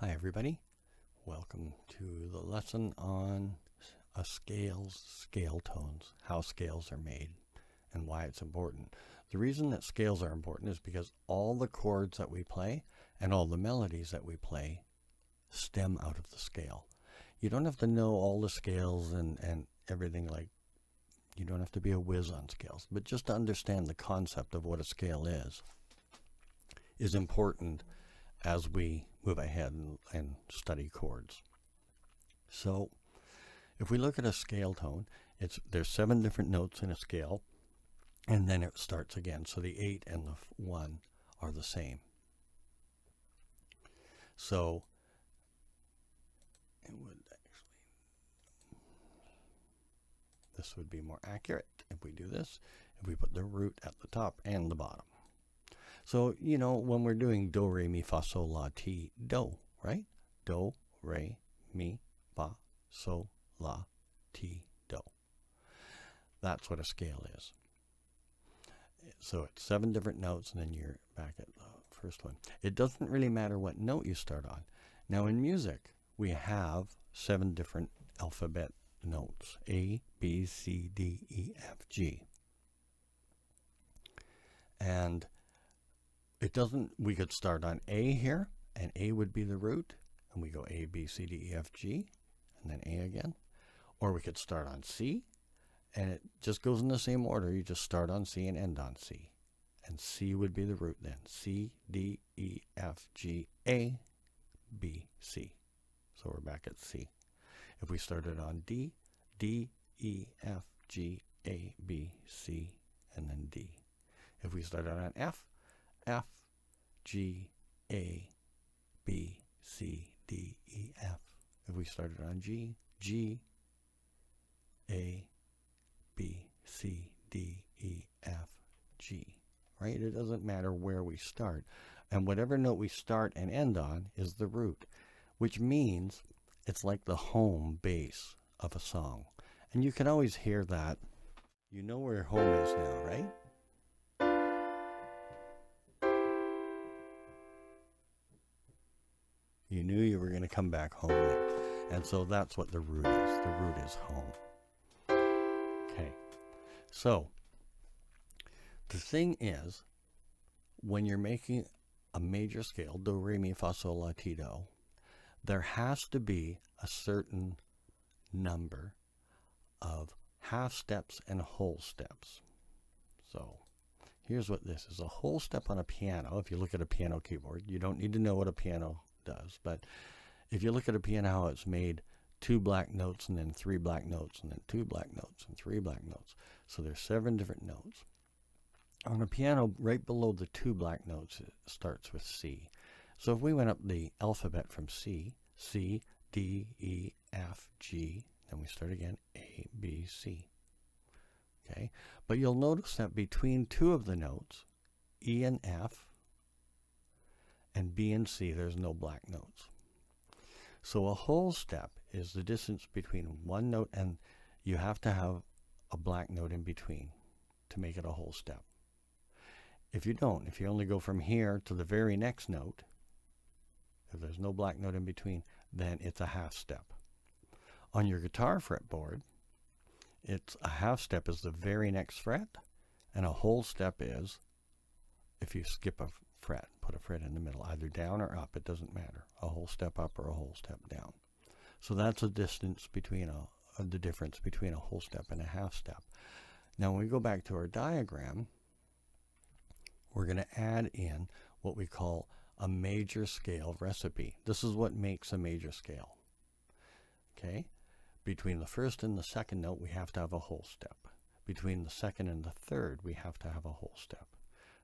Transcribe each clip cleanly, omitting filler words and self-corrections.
Hi everybody, welcome to the lesson on scale tones, how scales are made and why it's important. The reason that scales are important is because all the chords that we play and all the melodies that we play stem out of the scale. You don't have to know all the scales and everything, like you don't have to be a whiz on scales, but just to understand the concept of what a scale is important as we move ahead and study chords. So if we look at a scale tone, there's 7 different notes in a scale, and then it starts again. So the 8 and the 1 are the same. So this would be more accurate if we do this, if we put the root at the top and the bottom. So, you know, when we're doing do, re, mi, fa, sol, la, ti, do, right? Do, re, mi, fa, sol, la, ti, do. That's what a scale is. So it's 7 different notes, and then you're back at the first one. It doesn't really matter what note you start on. Now in music, we have 7 different alphabet notes: A, B, C, D, E, F, G. And we could start on A here, and A would be the root, and we go A, B, C, D, E, F, G, and then A again. Or we could start on C, and it just goes in the same order. You just start on C and end on C. And C would be the root then. C, D, E, F, G, A, B, C. So we're back at C. If we started on D, D, E, F, G, A, B, C, and then D. If we started on F, F, G, A, B, C, D, E, F. If we started on G, G, A, B, C, D, E, F, G. Right? It doesn't matter where we start. And whatever note we start and end on is the root, which means it's like the home base of a song. And you can always hear that. You know where home is now, right? You knew you were going to come back home next. And so that's what the root is. The root is home. Okay. So the thing is, when you're making a major scale, do, re, mi, fa, sol, la, ti, do, there has to be a certain number of half steps and whole steps. So here's what this is. A whole step on a piano, if you look at a piano keyboard, you don't need to know what a piano does, but if you look at a piano, how it's made 2 black notes and then 3 black notes and then 2 black notes and 3 black notes. So there's 7 different notes. On a piano, right below the 2 black notes, it starts with C. So if we went up the alphabet from C, C, D, E, F, G, then we start again, A, B, C. Okay, but you'll notice that between 2 of the notes, E and F, and B and C, there's no black notes. So a whole step is the distance between one note, and you have to have a black note in between to make it a whole step. If you don't, if you only go from here to the very next note, if there's no black note in between, then it's a half step. On your guitar fretboard, it's a half step is the very next fret, and a whole step is if you skip a fret, put a fret in the middle, either down or up, it doesn't matter. A whole step up or a whole step down. So that's the distance between the difference between a whole step and a half step. Now when we go back to our diagram, we're going to add in what we call a major scale recipe. This is what makes a major scale. Okay? Between the first and the second note, we have to have a whole step. Between the second and the third, we have to have a whole step.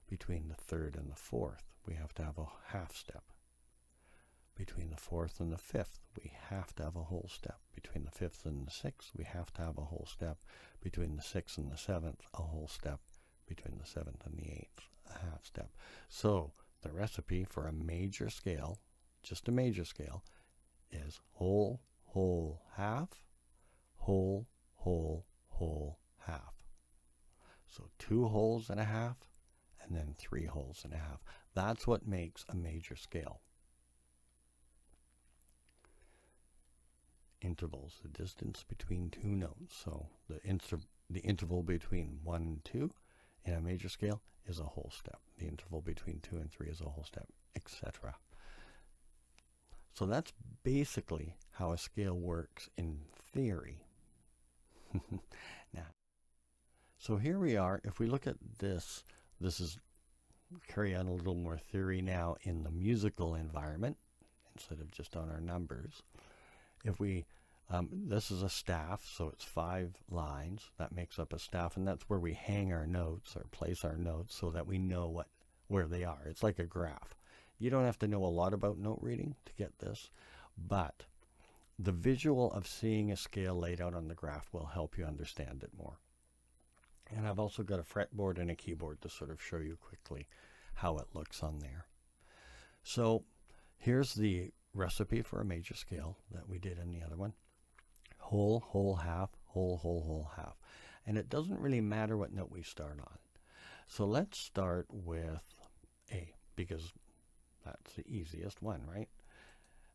Between the third and the fourth, we have to have a half step. Between the fourth and the fifth, we have to have a whole step. Between the fifth and the sixth, we have to have a whole step. Between the sixth and the seventh, a whole step. Between the seventh and the eighth, a half step. So the recipe for a major scale, just a major scale, is whole, whole, half, whole, whole, whole, half. So 2 wholes and a half, and then 3 wholes and a half. That's what makes a major scale. intervals, the distance between two notes. So the interval between 1 and 2 in a major scale is a whole step. The interval between 2 and 3 is a whole step, etc. So that's basically how a scale works in theory. Now, so here we are. If we look at this, this is carry on a little more theory now in the musical environment instead of just on our numbers. If we, this is a staff, so it's 5 lines. That makes up a staff, and that's where we hang our notes or place our notes so that we know where they are. It's like a graph. You don't have to know a lot about note reading to get this, but the visual of seeing a scale laid out on the graph will help you understand it more. And I've also got a fretboard and a keyboard to sort of show you quickly how it looks on there. So here's the recipe for a major scale that we did in the other one. Whole, whole, half, whole, whole, whole, half. And it doesn't really matter what note we start on. So let's start with A, because that's the easiest one, right?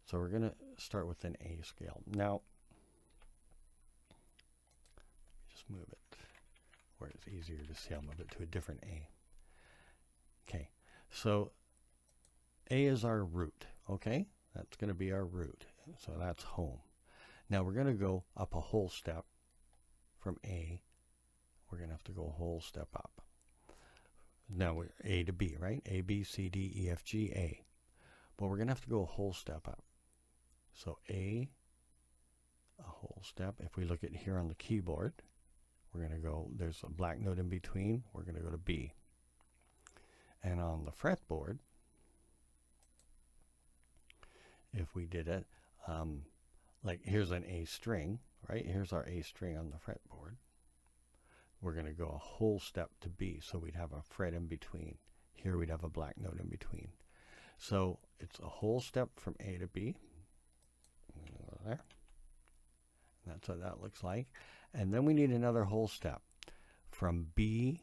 So we're going to start with an A scale. Now, just move it where it's easier to see. I'll move it to a different A. Okay, so A is our root, okay? That's going to be our root. So that's home. Now we're going to go up a whole step from A. We're going to have to go a whole step up. Now we're A to B, right? A, B, C, D, E, F, G, A. But we're going to have to go a whole step up. So A, a whole step. If we look at here on the keyboard, we're going to go, there's a black note in between. We're going to go to B. And on the fretboard, if we did it, like here's an A string, right? Here's our A string on the fretboard. We're going to go a whole step to B, so we'd have a fret in between. Here we'd have a black note in between. So it's a whole step from A to B. There. That's what that looks like. And then we need another whole step from B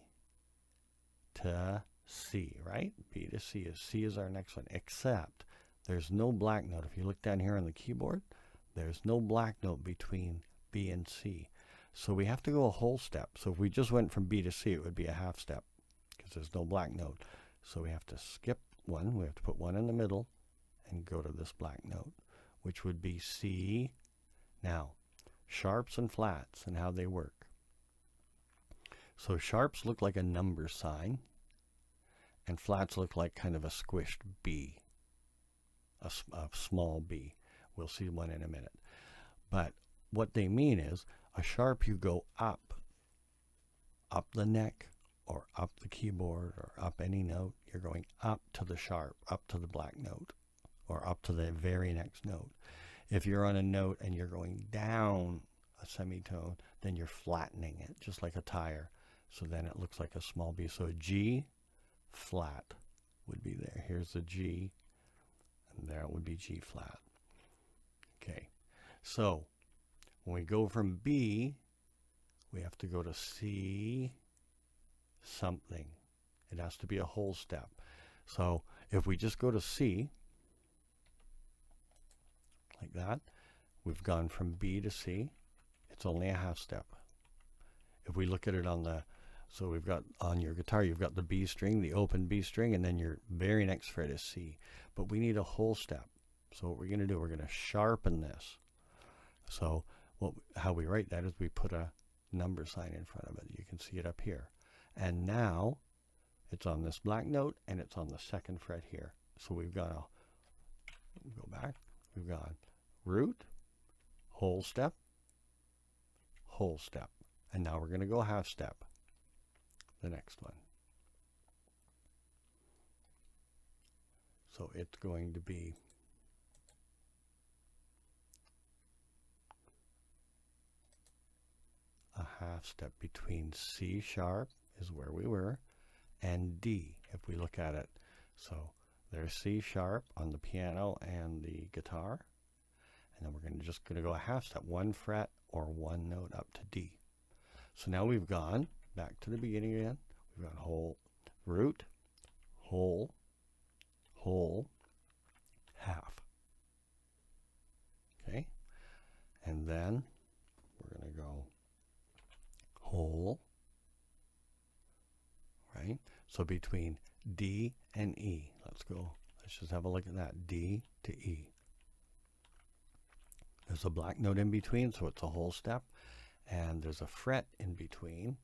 to C, right? B to C is our next one, except there's no black note. If you look down here on the keyboard, there's no black note between B and C. So we have to go a whole step. So if we just went from B to C, it would be a half step because there's no black note. So we have to skip one. We have to put one in the middle and go to this black note, which would be C. Now, sharps and flats and how they work. So sharps look like a number sign, and flats look like kind of a squished B, a small B. We'll see one in a minute. But what they mean is, a sharp you go up the neck, or up the keyboard, or up any note. You're going up to the sharp, up to the black note, or up to the very next note. If you're on a note and you're going down a semitone, then you're flattening it, just like a tire. So then it looks like a small B. So a G flat would be there. Here's the G, and there would be G flat. Okay, so when we go from B, we have to go to C something. It has to be a whole step. So if we just go to C, like that, we've gone from B to C. It's only a half step. If we look at it on the, so we've got on your guitar, you've got the B string, the open B string, and then your very next fret is C. But we need a whole step. So what we're going to do, we're going to sharpen this. So how we write that is we put a number sign in front of it. You can see it up here. And now it's on this black note, and it's on the second fret here. So we've got a, go back, we've got root, whole step, and now we're going to go half step, the next one. So it's going to be a half step between C sharp is where we were, and D if we look at it. So there's C sharp on the piano and the guitar, and then we're just going to go a half step, one fret or one note up to D. So now we've gone back to the beginning again. We've got whole, root, whole, half. Okay, and then we're going to go whole, right? So between D and E, let's just have a look at that, D to E. There's a black note in between, so it's a whole step, and there's a fret in between.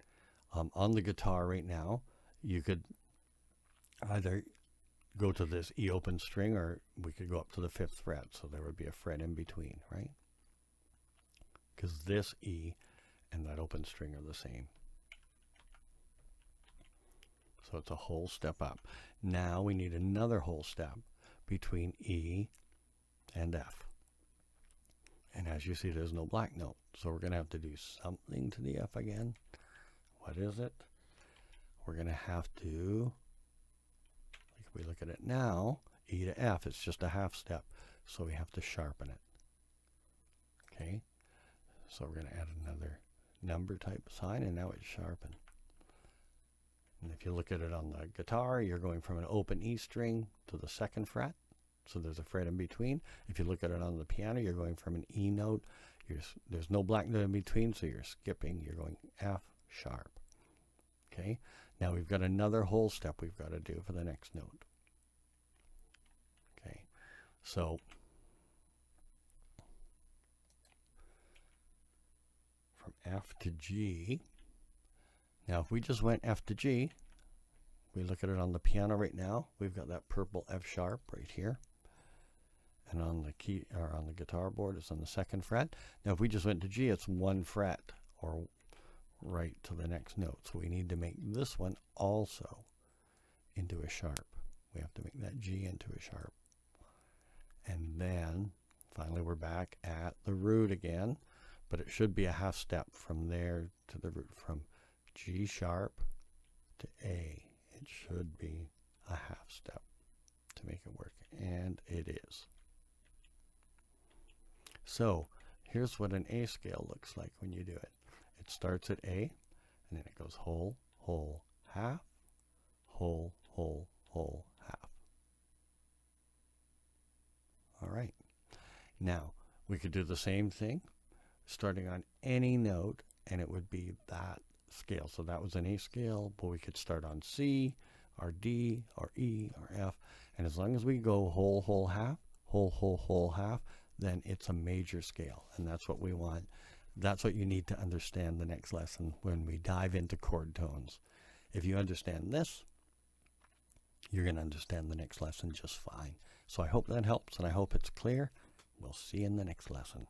On the guitar right now, you could either go to this E open string, or we could go up to the 5th fret, so there would be a fret in between, right? Because this E and that open string are the same. So it's a whole step up. Now we need another whole step between E and F. And as you see, there's no black note. So we're going to have to do something to the F again. What is it? We're going to have to, if we look at it now, E to F, it's just a half step. So we have to sharpen it. Okay? So we're going to add another number type sign, and now it's sharpened. And if you look at it on the guitar, you're going from an open E string to the 2nd fret. So there's a fret in between. If you look at it on the piano, you're going from an E note. There's no black note in between, so you're skipping. You're going F sharp. Okay? Now we've got another whole step we've got to do for the next note. Okay? So from F to G. Now if we just went F to G, we look at it on the piano right now, we've got that purple F sharp right here. And on the key, or on the guitar board, it's on the 2nd fret. Now if we just went to G, it's 1 fret, or right to the next note. So we need to make this one also into a sharp. We have to make that G into a sharp. And then finally we're back at the root again, but it should be a half step from there to the root, from G sharp to A. It should be a half step to make it work, and it is. So here's what an A scale looks like when you do it. It starts at A, and then it goes whole, whole, half, whole, whole, whole, half. All right. Now, we could do the same thing starting on any note, and it would be that scale. So that was an A scale, but we could start on C, or D, or E, or F, and as long as we go whole, whole, half, whole, whole, whole, half, then it's a major scale, and that's what we want. That's what you need to understand the next lesson when we dive into chord tones. If you understand this, you're going to understand the next lesson just fine. So I hope that helps, and I hope it's clear. We'll see you in the next lesson.